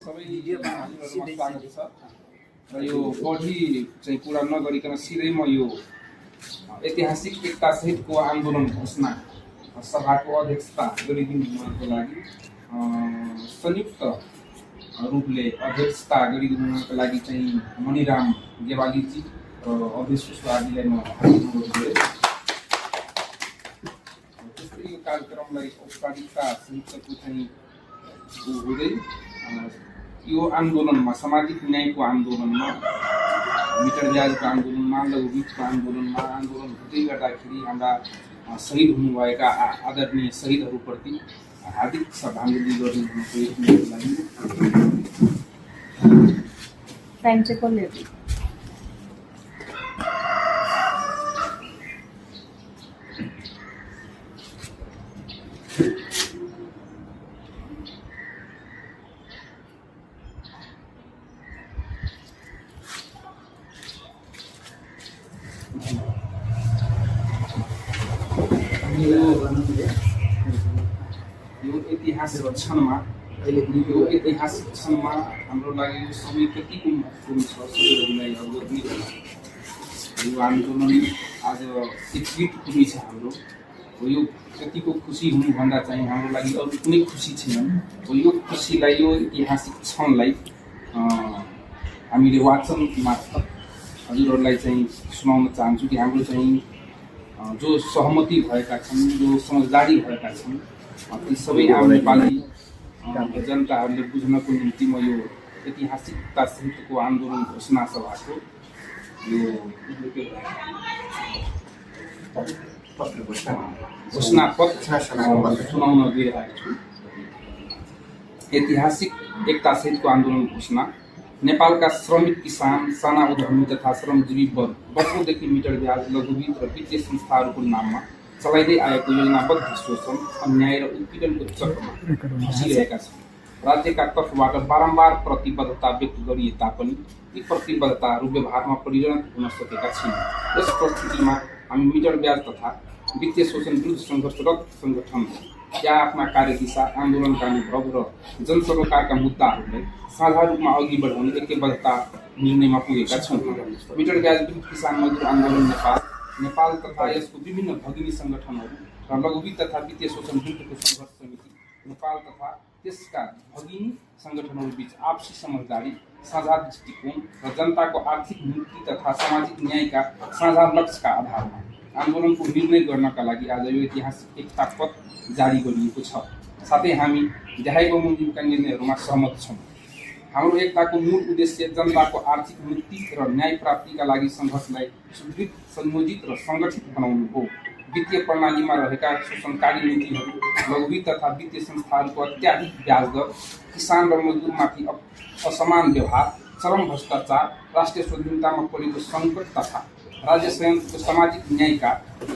सबै स्वागत छ र यो बढी चाहिँ कुरा नगरिकन सिधै म यो ऐतिहासिक एकता सहितको आन्दोलन घोषणा सभाको अध्यक्षता गरिदिनुको लागि संयुक्त रूपले अध्यक्षता गरिदिनुको लागि चाहिँ मणिराम गेवालीजी र अध्यक्ष सुवाजीलाई म हार्दिक अनुरोध गरेँ। त्यस्तै यो कार्यक्रमलाई औपचारिकता सहितको चाहिँ हुँदै यो आन्दोलनमा सामाजिक न्यायको आन्दोलनमा मिटर ब्याजको आन्दोलनमा लघुवित्तको आन्दोलन हुँदै गर्दाखेरि हाम्रा शहीद हुनुभएका आदरणीय शहीदहरूप्रति हार्दिक श्रद्धाञ्जली गर्नुको लागि यो ऐतिहासिक क्षणमा हाम्रो लागि यो समय कतिको महत्त्वपूर्ण छ सबैलाई अवगत नै होला। यो आन्दोलन आज एक खुसी छ हाम्रो हो। यो कतिको खुसी हुनुभन्दा चाहिँ हाम्रो लागि अरू कुनै खुसी छैन हो। यो खुसीलाई यो ऐतिहासिक क्षणलाई हामीले वाचन मार्फत हजुरहरूलाई चाहिँ सुनाउन चाहन्छु कि हाम्रो चाहिँ जो सहमति भएका छन्, जो समझदारी भएका छन्, ती सबै आम नेपाली जनताहरूले बुझ्नको निम्ति म यो ऐतिहासिकता सहितको आन्दोलन घोषणा सभाको यो घोषणा पत्र सुनाउन गइरहेको छु। ऐतिहासिक एकता सहितको आन्दोलन घोषणा। नेपालका श्रमिक, किसान, साना उद्यमी तथा श्रमजीवी वर्ग वर्षौंदेखि मिटर ब्याज, लघुवित्त र वित्तीय संस्थाहरूको नाममा चलाइँदै आएको योजनाबद्ध शोषण, अन्याय र उत्पीडनको चक्रमा फँसिरहेका छन्। राज्यका तर्फबाट बारम्बार प्रतिबद्धता व्यक्त गरिए तापनि ती प्रतिबद्धताहरू व्यवहारमा परिणत हुन सकेका छैनन्। यस परिस्थितिमा हामी मिटर ब्याज तथा वित्तीय शोषण विरुद्ध सङ्घर्षरत सङ्गठन या आफ्ना कार्यदिशा, आन्दोलनका अनुभव र जनसरोकारका मुद्दाहरूलाई साझा रूपमा अघि बढाउने ऐक्यबद्धता निर्णयमा पुगेका छौँ। मिटर ब्याज विरुद्ध किसान मजदुर आन्दोलन नेपाल तथा यसको विभिन्न भगिनी सङ्गठनहरू र लघुवित्त तथा वित्तीय शोषण विरुद्धको सङ्घर्ष समिति नेपाल तथा त्यसका भगिनी सङ्गठनहरू बीच आपसी समझदारी, साझा दृष्टिकोण र जनताको आर्थिक मुक्ति तथा सामाजिक न्यायका साझा लक्ष्यका आधारमा आन्दोलनको निर्णय गर्नका लागि आज यो ऐतिहासिक एकता पत्र जारी गरिएको छ। साथै हामी देहाय बमोजिमका निर्णयहरूमा सहमत छौँ। हाम्रो एकताको मूल उद्देश्य जनताको आर्थिक मुक्ति र न्याय प्राप्तिका लागि सङ्घर्षलाई सुदृढ, संयोजित र सङ्गठित बनाउनु हो। वित्तीय प्रणालीमा रहेका शोषणकारी नीतिहरू, लघुवित्त तथा वित्तीय संस्थाहरूको अत्याधिक ब्याज दर, किसान र मजदुरमाथि असमान व्यवहार, चरम भ्रष्टाचार, राष्ट्रिय स्वाधीनतामा परेको सङ्कट तथा राज्य संयन्त्रको सामाजिक न्यायका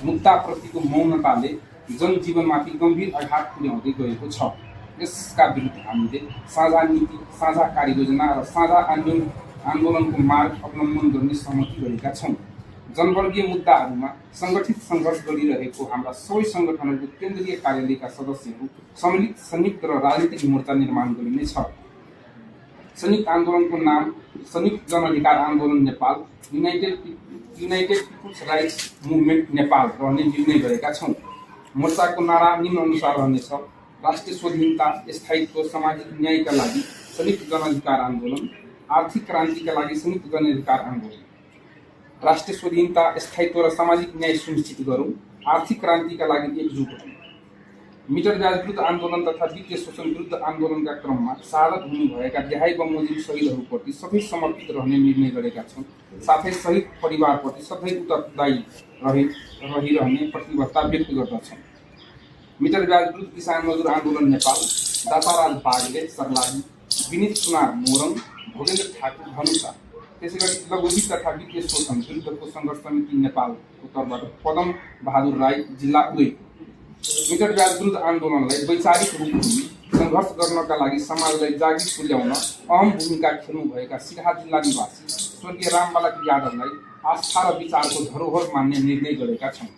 मुद्दाप्रतिको मौनताले जनजीवनमाथि गम्भीर आघात पुर्याउँदै गएको छ। यसका विरुद्ध हामीले साझा नीति, साझा कार्ययोजना र साझा आन्दोलनको मार्ग अवलम्बन गर्ने सहमति गरेका छौँ। जनवर्गीय मुद्दाहरूमा सङ्गठित सङ्घर्ष गरिरहेको हाम्रा सबै सङ्गठनहरूको केन्द्रीय कार्यालयका सदस्यहरू सम्मिलित संयुक्त र राजनीतिक मोर्चा निर्माण गरिनेछ। संयुक्त आन्दोलनको नाम Sanyukta Janadhikar Andolan Nepal, united people's rights movement Nepal रहने निर्णय गरेका छौँ। मोर्चाको नारा निम्न अनुसार रहनेछ: राष्ट्रिय स्वाधीनता, स्थायित्व, सामाजिक न्यायका लागि संयुक्त जनअधिकार आन्दोलन, आर्थिक क्रान्तिका लागि संयुक्त जनअधिकार आन्दोलन। राष्ट्रिय स्वाधीनता, स्थायित्व र सामाजिक न्याय सुनिश्चित गरौँ, आर्थिक क्रान्तिका लागि एकजुट हौँ। मिटर ब्याज विरुद्ध आन्दोलन तथा वित्तीय शोषण विरुद्ध आन्दोलनका क्रममा शहादत हुनुभएका देहाय बमोजिम शहीदहरूप्रति सधैँ समर्पित रहने निर्णय गरेका छौँ। साथै शहीद परिवारप्रति सधैँ उत्तरदायी रहिरहने प्रतिबद्धता व्यक्त गर्दछौँ। मिटर ब्याज विरुद्ध किसान मजदुर आन्दोलन नेपाल, दाताराज बागले सर्लाही, विनित कुमार मोरङ, भोगेन्द्र ठाकुर धनुषा। त्यसैगरी लघुवित्त तथा वित्तीय शोषण विरुद्धको सङ्घर्ष समिति नेपालको तर्फबाट पदम बहादुर राई, जिल्ला उदयपुर। मिटर ब्याज विरुद्ध आन्दोलनलाई वैचारिक रूप दिई सङ्घर्ष गर्नका लागि समाजलाई जागृत तुल्याउन अहम भूमिका खेल्नुभएका सिराहा जिल्ला निवासी स्वर्गीय रामबालक यादवलाई आस्था र विचारको धरोहर मान्ने निर्णय गरेका छौँ।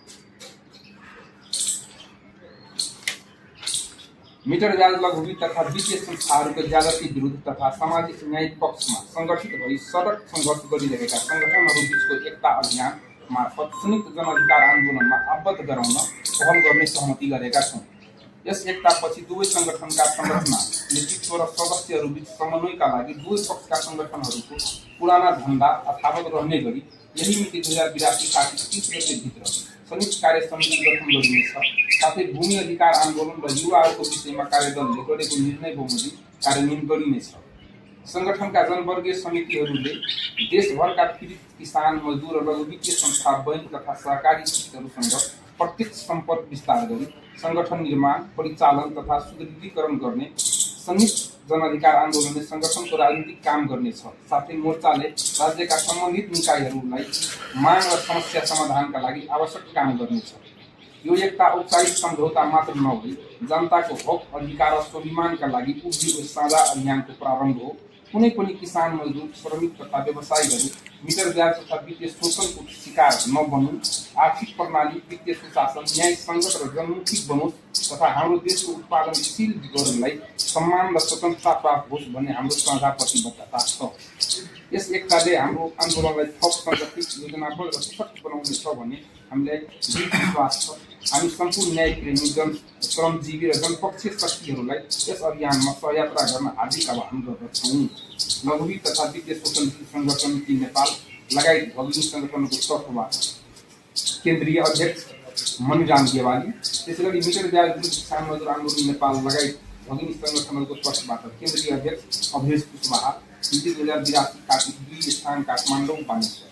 मिटर ब्याज लघुवित्त तथा वित्तीय संस्थाहरूको ज्यादती विरुद्ध तथा सामाजिक न्यायिक पक्षमा सङ्गठित भई सडक सङ्घर्ष गरिरहेका सङ्गठनहरू बिचको एकता अभियान मार्फत संयुक्त जनअधिकार आन्दोलनमा आबद्ध गराउन पहल गर्ने सहमति गरेका छौँ। यस एकतापछि दुवै सङ्गठनका संरचना, नेतृत्व र सदस्यहरू बीच समन्वयका लागि दुवै पक्षका सङ्गठनहरूको पुराना धन्दा यथावत रहने गरी यही मिति 2082 कार्तिक 30 गतेभित्र संयुक्त कार्य समिति गठन गरिनेछ। साथै भूमि अधिकार आन्दोलन र युवाहरूको विषयमा कार्यदलले गरेको निर्णय बमोजिम कार्यान्वयन गरिनेछ। सङ्गठनका जनवर्गीय समितिहरूले देशभरका पीडित किसान, मजदुर र लघु वित्तीय संस्था, बैंक तथा सहकारी हितहरूसँग प्रत्यक्ष सम्पर्क विस्तार गरी सङ्गठन निर्माण, परिचालन तथा सुदृढीकरण गर्ने संयुक्त जनअधिकार आन्दोलनले सङ्गठनको राजनीतिक काम गर्नेछ। साथै मोर्चाले राज्यका सम्बन्धित निकायहरूलाई माग र समस्या समाधानका लागि आवश्यक काम गर्नेछ। यो एकता औपचारिक सम्झौता मात्र नभई जनताको हक, अधिकार र स्वाभिमानका लागि उभिएको साझा अभियानको प्रारम्भ हो। कुनै पनि किसान, मजदुर, श्रमिक तथा व्यवसायीहरू मिटर ब्याज तथा वित्तीय शोषणको शिकार नबनुन्, आर्थिक प्रणाली, वित्तीय सुशासन, न्याय सङ्गत र जनमुखी बनोस् तथा हाम्रो देशको उत्पादनशील वर्गलाई सम्मान र स्वतन्त्रता प्राप्त होस् भन्ने हाम्रो साझा प्रतिबद्धता छ। यस एकताले हाम्रो आन्दोलनलाई थप सङ्गठित, योजनाबद्ध र सशक्त बनाउनेछ भन्ने हामीलाई दृढ विश्वास छ। हामी सम्पूर्ण न्यायप्रेमी, श्रमजीवी र जनपक्षीय शक्तिहरूलाई यस अभियानमा सहयात्रा गर्न हार्दिक आह्वान गर्दछौँ। लघुवित्त तथा वित्तीय शोषण सङ्गठन नेपाल लगायत भगिनी सङ्गठनको तर्फबाट केन्द्रीय अध्यक्ष मणिराम गेवाली, त्यसैगरी मिटर ब्याज विरुद्ध किसान मजदुर आन्दोलन नेपाल लगायत भगिनी सङ्गठनहरूको तर्फबाट केन्द्रीय अध्यक्ष अभेश कुशवाहा, मिति 2082 कार्तिक 2 स्थान काठमाडौँ बानेश्वर।